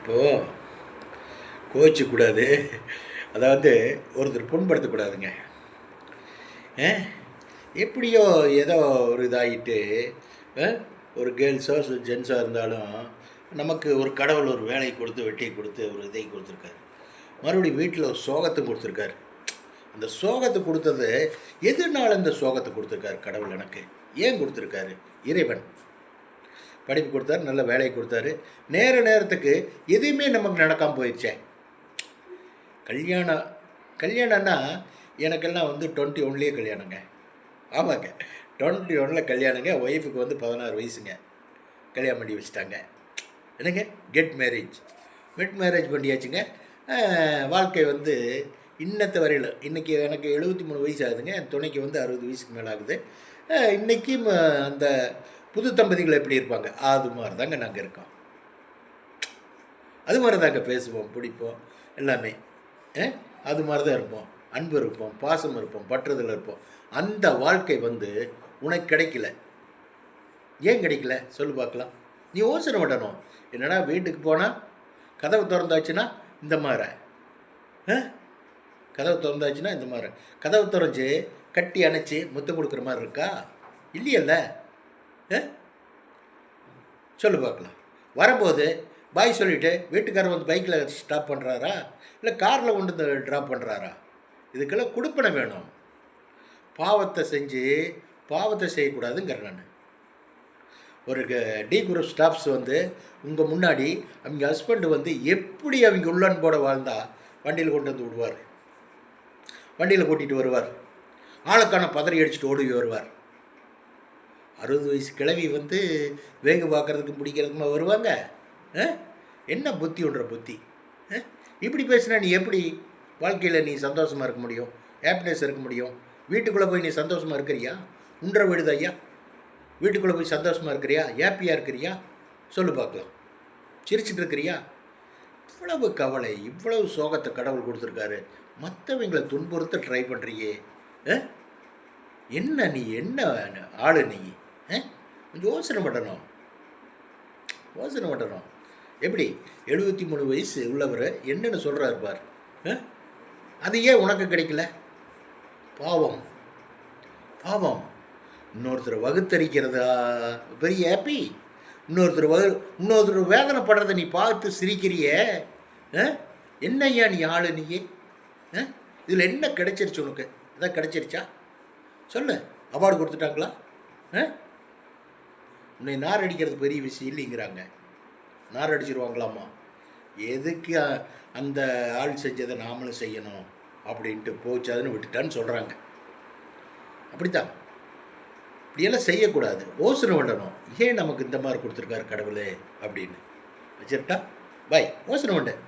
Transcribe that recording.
இப்போது கோச்சிக்கூடாது. அதாவது ஒருத்தர் புண்படுத்தக்கூடாதுங்க. எப்படியோ ஏதோ ஒரு இதாகிட்டு ஒரு கேர்ள்ஸோ ஜென்ஸோ இருந்தாலும் நமக்கு ஒரு கடவுள் ஒரு வேலையை கொடுத்து வெட்டியை கொடுத்து ஒரு இதை கொடுத்துருக்காரு. மறுபடியும் வீட்டில் ஒரு சோகத்தை கொடுத்துருக்காரு. அந்த சோகத்தை கொடுத்தது எதுனால இந்த சோகத்தை கொடுத்துருக்காரு கடவுள்? எனக்கு ஏன் கொடுத்துருக்காரு? இறைவன் படிப்பு கொடுத்தாரு, நல்ல வேலையை கொடுத்தாரு. நேரத்துக்கு எதுவுமே நமக்கு நடக்காமல் போயிடுச்சே. கல்யாணம்னா எனக்கெல்லாம் 21 கல்யாணங்க. ஆமாங்க, 21 கல்யாணங்க. ஒய்ஃபுக்கு 16 வயசுங்க. கல்யாணம் பண்ணி வச்சுட்டாங்க. என்னங்க, கெட் மேரேஜ் பண்ணியாச்சுங்க. வாழ்க்கை இன்னத்த வரையில் இன்றைக்கி எனக்கு 73 வயசு ஆகுதுங்க. என் துணைக்கு 60 வயசுக்கு மேலே ஆகுது. இன்றைக்கும் அந்த புது தம்பதிகள் எப்படி இருப்பாங்க அது மாதிரி தாங்க நாங்கள் இருக்கோம். அது மாதிரி தாங்க பேசுவோம், பிடிப்போம், எல்லாமே அது மாதிரி தான் இருப்போம். அன்பு இருப்போம், பாசம் இருப்போம், பற்றுதல் இருப்போம். அந்த வாழ்க்கை உனக்கு கிடைக்கல. ஏன் கிடைக்கல சொல்லு பார்க்கலாம். நீ யோசனை பண்ணணும். என்னடா வீட்டுக்கு போனால் கதவு திறந்தாச்சுன்னா இந்த மாதிரி கதவு திறந்து கட்டி அணைச்சி முத்தம் கொடுக்குற மாதிரி இருக்கா? இல்லையல்ல. சொல்லு பார்க்கலாம். வரும்போது பாய் சொல்லிவிட்டு வீட்டுக்காரர் பைக்கில் ஸ்டாப் பண்ணுறாரா இல்லை காரில் கொண்டு ட்ராப் பண்ணுறாரா? இதுக்கெல்லாம் கொடுப்பனை வேணும். பாவத்தை செய்யக்கூடாதுங்கிற நான். ஒரு டி குரூப் ஸ்டாஃப்ஸ் உங்கள் முன்னாடி அவங்க ஹஸ்பண்டு எப்படி அவங்க உள்ளன்போட வாழ்ந்தால் வண்டியில் கொண்டு விடுவார், வண்டியில் கூட்டிகிட்டு வருவார், ஆளுக்கான பதறி அடிச்சுட்டு ஓடி வருவார். 60 வயசு கிழவி வேகு பார்க்குறதுக்கு பிடிக்கிறதுக்குமா வருவாங்க? என்ன புத்தி ஒன்ற புத்தி. இப்படி பேசினா நீ எப்படி வாழ்க்கையில் நீ சந்தோஷமாக இருக்க முடியும், ஹாப்பினஸ் இருக்க முடியும்? வீட்டுக்குள்ளே போய் நீ சந்தோஷமாக இருக்கிறியா? உன்ற வீடுது ஐயா, வீட்டுக்குள்ளே போய் சந்தோஷமாக இருக்கிறியா? ஹாப்பியாக இருக்கிறியா? சொல்லு பார்க்கலாம். சிரிச்சிட்டு இருக்கிறியா? இவ்வளவு கவலை, இவ்வளவு சோகத்தை கடவுள் கொடுத்துருக்காரு. மற்றவங்களை துன்புறுத்த ட்ரை பண்ணுறியே. என்ன ஆளு நீ? கொஞ்சம் யோசனை பண்ணணும். எப்படி 73 வயசு உள்ளவர் என்னென்னு சொல்கிறார் பார். அது ஏன் உனக்கு கிடைக்கல? பாவம். இன்னொருத்தர் வகுத்தரிக்கிறதா பெரிய ஹாப்பி? இன்னொருத்தர் வேதனைப்படுறதை நீ பார்த்து சிரிக்கிறிய. என்னய்யா நீ ஆளு நீயே? இதில் என்ன கிடைச்சிருச்சு உனக்கு? எதாவது கிடைச்சிருச்சா சொல்லு. அவார்டு கொடுத்துட்டாங்களா? உன்னை நார் அடிக்கிறது பெரிய விஷயம் இல்லைங்கிறாங்க. நார் அடிச்சிருவாங்களாமா. எதுக்கு அந்த ஆள் செஞ்சதை நாமளும் செய்யணும் அப்படின்ட்டு போச்சாதுன்னு விட்டுட்டான்னு சொல்கிறாங்க. அப்படித்தான். இப்படியெல்லாம் செய்யக்கூடாது. யோசனை பண்ணணும். ஏன் நமக்கு இந்த மாதிரி கொடுத்துருக்காரு கடவுளே அப்படின்னு. வச்சுட்டா பாய். யோசனை பண்ணேன்.